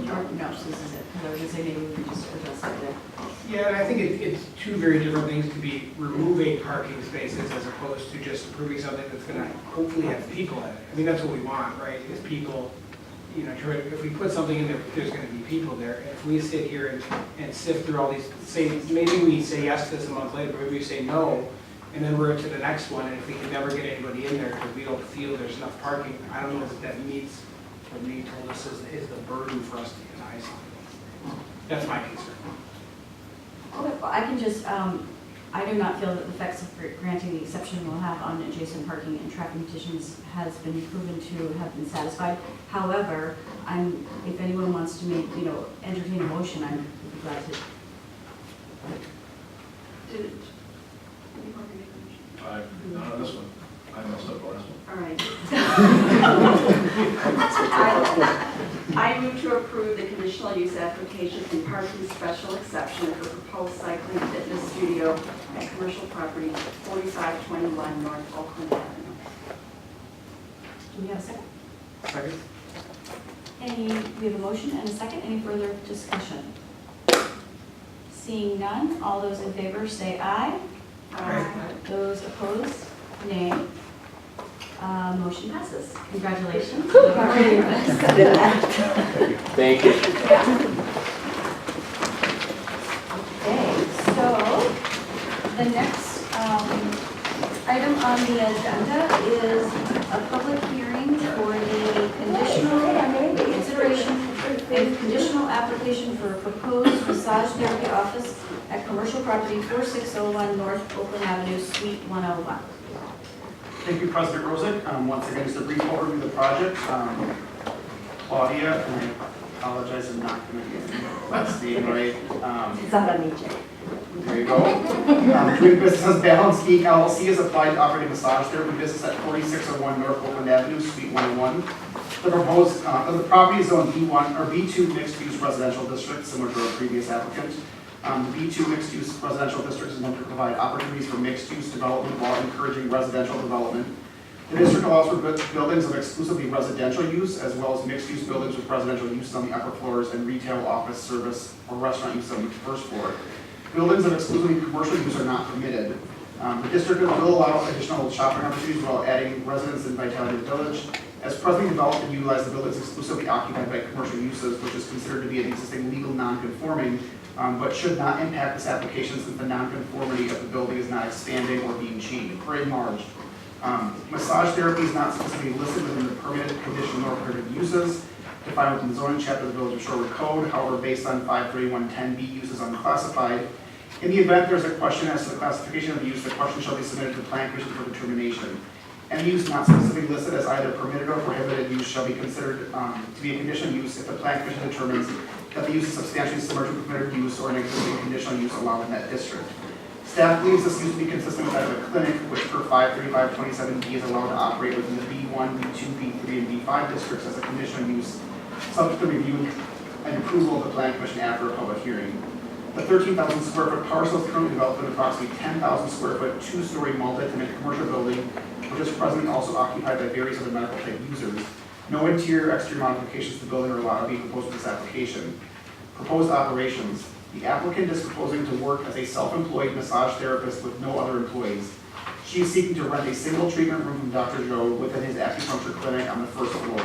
report? No, this is it. I was going to say maybe we could just adjust it there. Yeah, and I think it's two very different things to be removing parking spaces as opposed to just approving something that's gonna hopefully have people in it. I mean, that's what we want, right, is people, you know, if we put something in there, there's gonna be people there. If we sit here and sift through all these, maybe we say yes to this a month later, maybe we say no, and then we're to the next one, and if we can never get anybody in there because we don't feel there's enough parking, I don't know if that meets what Nate told us is the burden for us to deny something. That's my concern. Okay, well, I can just, I do not feel that the effects of granting the exception will have on adjacent parking and traffic conditions has been proven to have been satisfied. However, if anyone wants to make, entertain a motion, I'm glad to. Not on this one. I messed up on this one. All right. I move to approve the conditional use application and parking special exception for proposed cycling fitness studio at commercial property 4521 North Oakland Avenue. Do we have a second? Second? We have a motion and a second. Any further discussion? Seeing none, all those in favor say aye. Aye. Those opposed, nay. Motion passes. Congratulations. Thank you. Okay, so the next item on the agenda is a public hearing for the conditional consideration and conditional application for a proposed massage therapy office at commercial property 4601 North Oakland Avenue, Suite 101. Thank you, President Rosick. Once again, just a brief overview of the project. Claudia, and I apologize, I'm not going to get last name right. It's on the meeting. There you go. Doing business as Balance Geek LLC is applied to operate a massage therapy business at 4601 North Oakland Avenue, Suite 101. The proposed, the property is zoned B1 or B2 mixed-use residential district, similar to our previous applicant. The B2 mixed-use residential district is meant to provide opportunities for mixed-use development while encouraging residential development. The district allows for buildings of exclusively residential use, as well as mixed-use buildings with residential use on the upper floors and retail, office, service, or restaurant use on the first floor. Buildings of exclusively commercial use are not permitted. The district will allow additional shopping opportunities while adding residents and vitality to the village. As presently developed and utilized, the buildings exclusively occupied by commercial uses, which is considered to be an existing legal non-conforming, but should not impact this application since the non-conformity of the building is not expanding or being changed or enlarged. Massage therapy is not specifically listed within the permitted, conditional, or prohibited uses defined within the zoning chapter of the Village of Shorewood Code. However, based on 53110B, use is unclassified. In the event there's a question as to the classification of the use, the question shall be submitted to the Planning Commission for determination. Any use not specifically listed as either permitted or prohibited use shall be considered to be a conditional use if the Planning Commission determines that the use is substantially similar to permitted use or an existing conditional use allowed in that district. Staff believes this use to be consistent with that of a clinic, which per 53527B is allowed to operate within the B1, B2, B3, and B5 districts as a conditional use, subject to review and approval of the Planning Commission after a public hearing. The 13,000 square foot parcel is currently developed in approximately 10,000 square foot, two-story multi-tenant commercial building, which is presently also occupied by various other medical type users. No interior or exterior modifications to the building are allowed to be proposed with this application. Proposed operations. The applicant is proposing to work as a self-employed massage therapist with no other employees. She is seeking to rent a single treatment room from Dr. Joe within his acupuncture clinic on the first floor.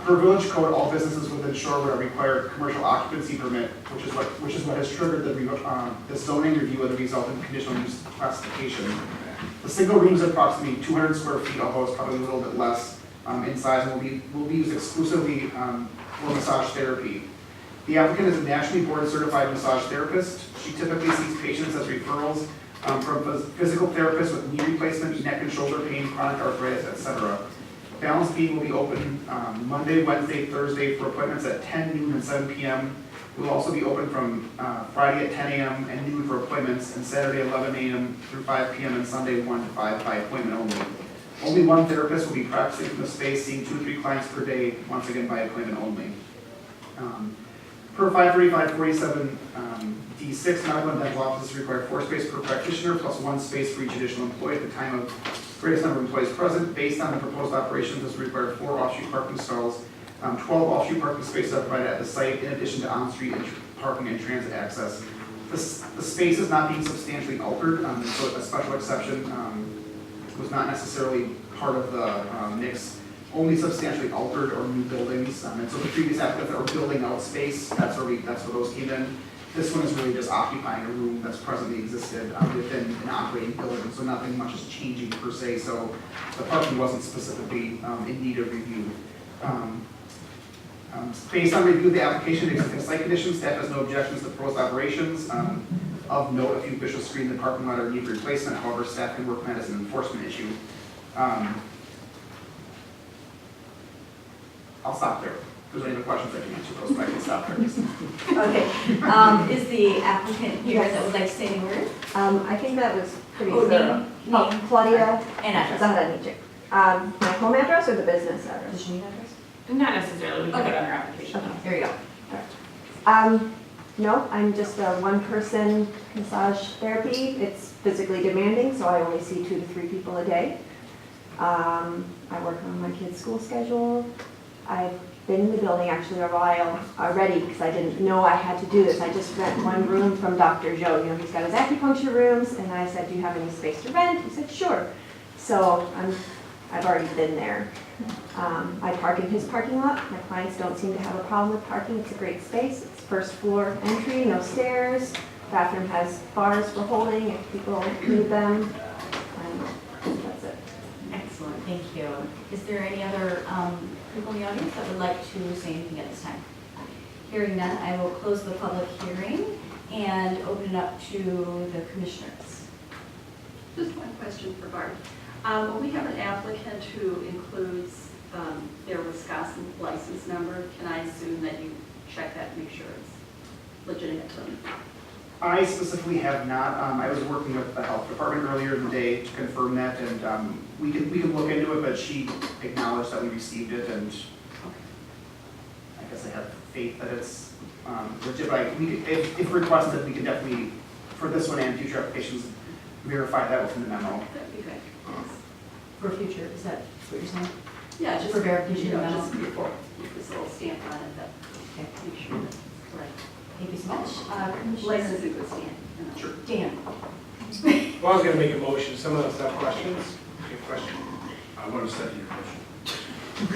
Per village code, all businesses within Shorewood are required a commercial occupancy permit, which is what has triggered the zoning review of the resulting conditional use classification. The single room is approximately 200 square feet, although it's probably a little bit less in size, and will be used exclusively for massage therapy. The applicant is a nationally board certified massage therapist. She typically sees patients as referrals from physical therapists with knee replacement, neck and shoulder pain, chronic arthritis, etc. Balance Beam will be open Monday, Wednesday, Thursday for appointments at 10, noon, and 7 p.m. It will also be open from Friday at 10 a.m. and noon for appointments, and Saturday 11 a.m. through 5 p.m. and Sunday 1 to 5 by appointment only. Only one therapist will be practicing from the space, seeing 2 to 3 clients per day, once again by appointment only. Per 53547 D6, medical and dental offices require 4 spaces per practitioner plus 1 space for each additional employee at the time of greatest number of employees present. Based on the proposed operations, this will require 4 off-street parking stalls 12 off-street parking spaces are provided at the site in addition to on-street parking and transit access. The space is not being substantially altered, so a special exception was not necessarily part of the mix, only substantially altered or new buildings. And so the previous applicants that were building out space, that's where those came in. This one is really just occupying a room that's presently existed within an operating building, so nothing much is changing per se, so the parking wasn't specifically in need of review. Based on review of the application, existing site conditions, staff has no objections to proposed operations. Of note, a few officials screened the parking lot or need replacement, however, staff can work on that as an enforcement issue. I'll stop there. If there's any other questions, I can answer those, but I can stop there. Okay, is the applicant here that would like to say any word? I think that was pretty Oh, thorough. name? Oh, Claudia And address. Zaharanichik. My home address or the business address? Does she need address? Not necessarily, we can put it Okay. on our application. Okay. There you go. No, I'm just a one-person massage therapy. It's physically demanding, so I only see 2 to 3 people a day. I work on my kids' school schedule. I've been in the building actually a while already because I didn't know I had to do this. I just rent one room from Dr. Joe. You know, he's got his acupuncture rooms, and I said, do you have any space to rent? He said, sure. So I've already been there. I park in his parking lot. My clients don't seem to have a problem with parking. It's a great space. It's first floor entry, no stairs. Bathroom has bars for holding if people need them. And that's it. Excellent, thank you. Is there any other people in the audience that would like to say anything at this time? Hearing none, I will close the public hearing and open it up to the commissioners. Just one question for Barb. When we have an applicant who includes their Wisconsin license number, can I assume that you check that and make sure it's legitimate to them? I specifically have not. I was working with the health department earlier in the day to confirm that, and we can look into it, but she acknowledged that we received it, and I guess I have faith that it's legit. But if requested, we can definitely, for this one and future applications, verify that within the memo. That'd be great. For future, is that what you're saying? Yeah, just For verification you know, of just memo? before, with this little stamp on it that Okay, make sure that's correct. thank you so much. License Commissioner in good stand. you know. Sure. Dan. Well, I was gonna make a motion, some of us have questions. Good question. I want to second your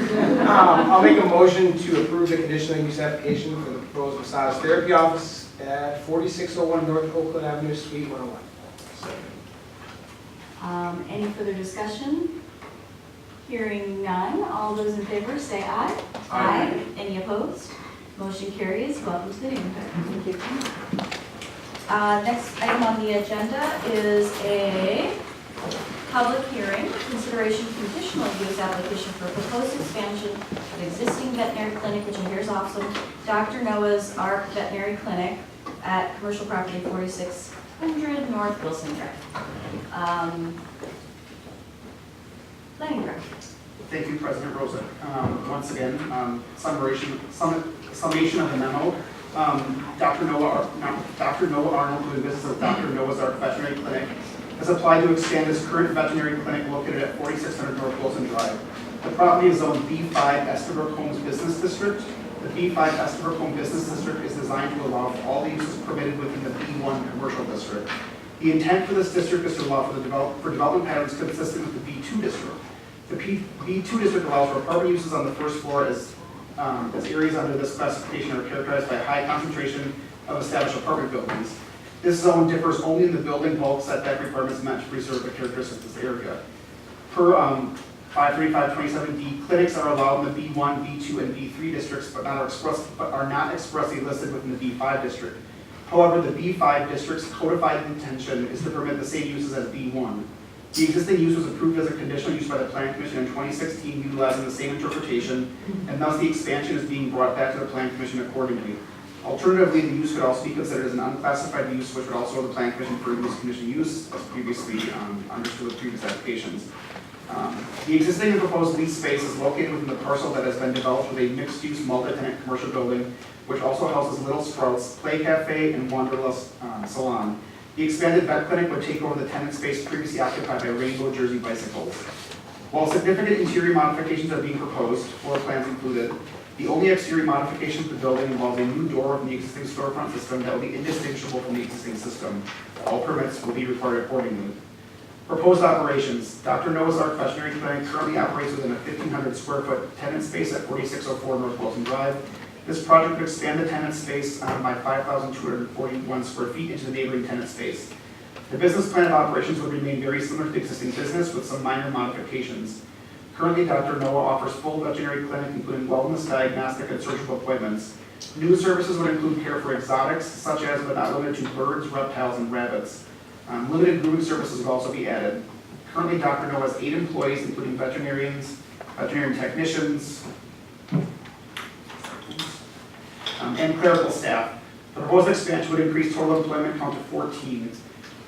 motion. I'll make a motion to approve the conditional use application for the proposed massage therapy office at 4601 North Oakland Avenue, Suite 101. Any further discussion? Hearing none, all those in favor say aye. Aye. Any opposed? Motion carries. Welcome to the neighborhood. Thank you. Next item on the agenda is a public hearing, consideration of conditional use application for proposed expansion of existing veterinary clinic, which appears also Dr. Noah's Ark Veterinary Clinic at commercial property 4600 North Wilson Drive. Planning Director. Thank you, President Rosa. Once again, summation of the memo. Dr. Noah Arnold, doing business as Dr. Noah's Ark Veterinary Clinic, has applied to expand his current veterinary clinic located at 4600 North Wilson Drive. The property is zoned B5 Estabrook Homes Business District. The B5 Estabrook Home Business District is designed to allow for all the uses permitted within the B1 Commercial District. The intent for this district is to allow for development patterns consistent with the B2 district. The B2 district allows for apartment uses on the first floor as areas under this classification are characterized by a high concentration of established apartment buildings. This zone differs only in the building bulk setback requirements meant to preserve the characteristics of this area. Per 53527D, clinics are allowed in the B1, B2, and B3 districts, but are not expressly listed within the B5 district. However, the B5 district's codified intention is to permit the same uses as B1. The existing use was approved as a conditional use by the Planning Commission in 2016, utilizing the same interpretation, and thus the expansion is being brought back to the Planning Commission accordingly. Alternatively, the use could also be considered as an unclassified use, which would also go to the Planning Commission for use conditional use, as previously understood with previous applications. The existing and proposed lease space is located within the parcel that has been developed with a mixed-use multi-tenant commercial building, which also houses Little Sprouts, Play Cafe, and Wanderlust Salon. The expanded vet clinic would take over the tenant space previously occupied by Rainbow Jersey Bicycles. While significant interior modifications are being proposed, floor plans included, The only exterior modification to the building involves a new door in the existing storefront system that will be indistinguishable from the existing system. All permits will be required accordingly. Proposed operations. Dr. Noah's Ark Veterinary Clinic currently operates within a 1,500 square foot tenant space at 4604 North Wilson Drive. This project would expand the tenant space by 5,241 square feet into the neighboring tenant space. The business plan of operations would remain very similar to the existing business with some minor modifications. Currently, Dr. Noah offers full veterinary clinic, including wellness, diagnostic, and surgical appointments. New services would include care for exotics, such as but not limited to birds, reptiles, and rabbits. Limited grooming services would also be added. Currently, Dr. Noah has 8 employees, including veterinarians, veterinarian technicians, and clerical staff. The proposed expansion would increase total employment count to 14.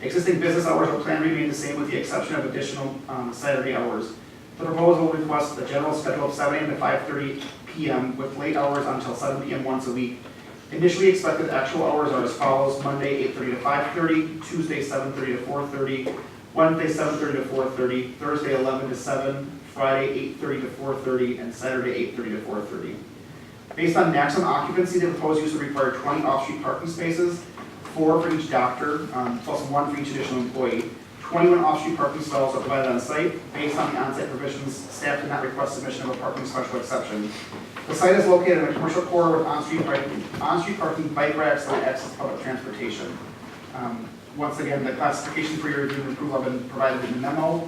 Existing business hours are planned to remain the same with the exception of additional Saturday hours. The proposal requests a general schedule of 7 a.m. to 5:30 p.m. with late hours until 7 p.m. once a week. Initially expected actual hours are as follows: Monday 8:30 to 5:30, Tuesday 7:30 to 4:30, Wednesday 7:30 to 4:30, Thursday 11 to 7, Friday 8:30 to 4:30, and Saturday 8:30 to 4:30. Based on maximum occupancy, the proposed use would require 20 off-street parking spaces, 4 for each doctor, plus 1 for each additional employee. 21 off-street parking stalls are provided on site. Based on the on-site provisions, staff did not request submission of a parking special exception. The site is located in a commercial corridor with on-street parking, bike racks, and access to public transportation. Once again, the classification for your review and approval have been provided in the memo.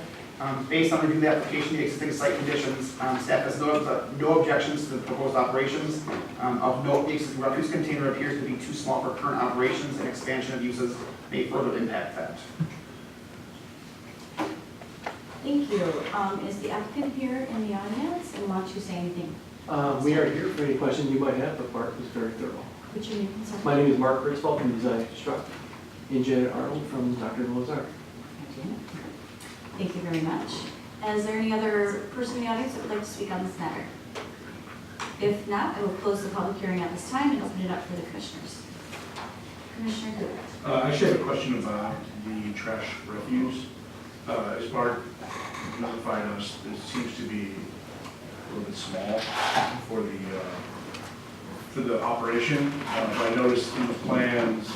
Based on reviewing the application, the existing site conditions, staff has no objections to the proposed operations. Of note, the existing refuse container appears to be too small for current operations, and expansion of uses may further impact that. Thank you. Is the applicant here in the audience and want to say anything? We are here for any questions you might have, but Mark was very thorough. What's your name, sir? My name is Mark Ritzball from Design and Construct, and Janet Arnold from Dr. Noah's Ark. Thank you very much. Is there any other person in the audience that would like to speak on this matter? If not, I will close the public hearing at this time and open it up for the commissioners. Commissioner Good. I actually have a question about the trash refuse. As Mark notified us, it seems to be a little bit small for the operation. But I noticed in the plans,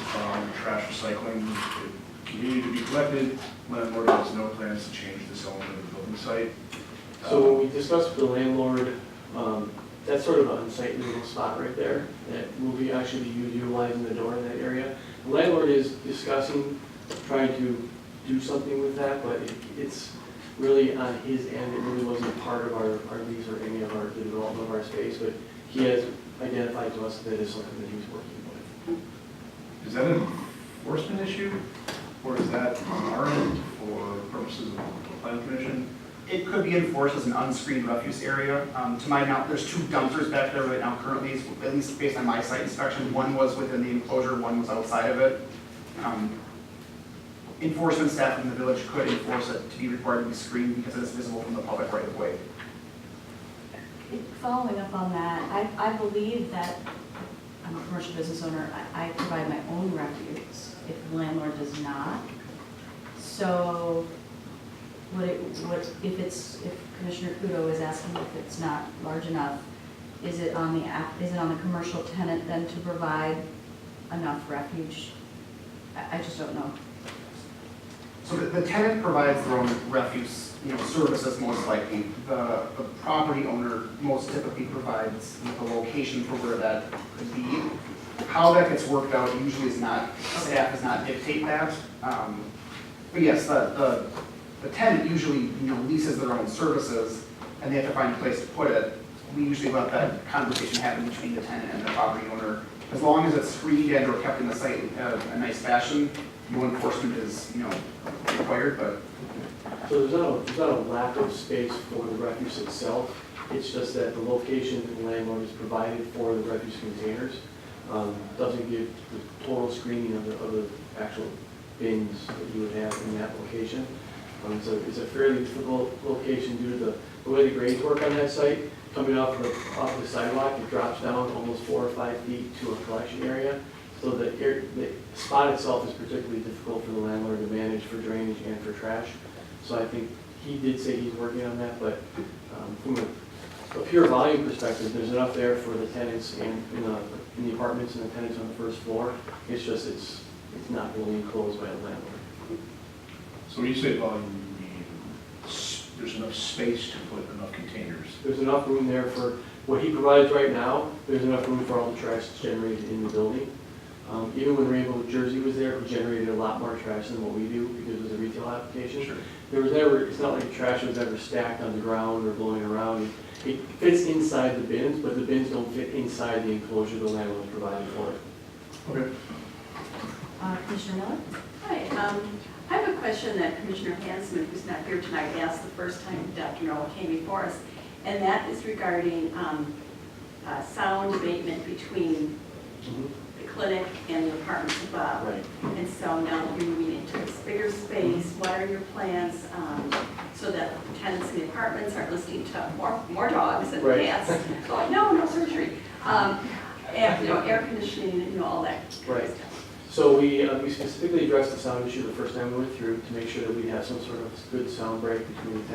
trash recycling, it continued to be collected. Landlord has no plans to change this element of the building site. So when we discussed with the landlord, that's sort of an unsightly little spot right there that will be actually utilizing the door in that area. The landlord is discussing trying to do something with that, but it's really on his end. It really wasn't part of our lease or any of the development of our space, but he has identified to us that it's something that he's working with. Is that an enforcement issue, or is that on our end for purposes of the plan commission? It could be enforced as an unscreened refuse area. To my knowledge, there's 2 dumpsters back there right now currently, at least based on my site inspection. One was within the enclosure, one was outside of it. Enforcement staff in the village could enforce it to be required to be screened because it is visible from the public right of way. Following up on that, I believe that I'm a commercial business owner. I provide my own refuse if the landlord does not. So if Commissioner Kudo is asking if it's not large enough, is it on the commercial tenant then to provide enough refuge? I just don't know. So the tenant provides their own refuse, services most likely. The property owner most typically provides the location for where that could be. How that gets worked out usually is not, staff does not dictate that. But yes, the tenant usually, leases their own services and they have to find a place to put it. We usually let that conversation happen between the tenant and the property owner. As long as it's screened and or kept in the site in a nice fashion, no enforcement is, required, but. So there's not a lack of space for the refuse itself. It's just that the location that the landlord has provided for the refuse containers doesn't give the total screening of the actual bins that you would have in that location. So it's a fairly difficult location due to the way the grades work on that site. Coming off the sidewalk, it drops down almost 4 or 5 feet to a collection area. So the spot itself is particularly difficult for the landlord to manage for drainage and for trash. So I think he did say he's working on that, but from a a pure volume perspective, there's enough there for the tenants and in the apartments and the tenants on the first floor. It's just, it's not really enclosed by the landlord. So when you say volume, you mean there's enough space to put enough containers? There's enough room there for what he provides right now. There's enough room for all the trash that's generated in the building. Even when Rainbow Jersey was there, we generated a lot more trash than what we do because it was a retail application. Sure. There was never, it's not like the trash was ever stacked on the ground or blowing around. It fits inside the bins, but the bins don't fit inside the enclosure the landlord provided for it. Okay. Commissioner Miller? Hi, I have a question that Commissioner Hansman, who's not here tonight, asked the first time Dr. Noah came before us, and that is regarding sound abatement between the clinic and the apartments above. Right. And so now that you're moving into this bigger space, what are your plans so that tenants in the apartments aren't listening to more dogs and Right. cats going, no surgery. And, air conditioning, all that kind Right. of stuff. So we specifically addressed the sound issue the first time we went through to make sure that we have some sort of good sound break between the tenants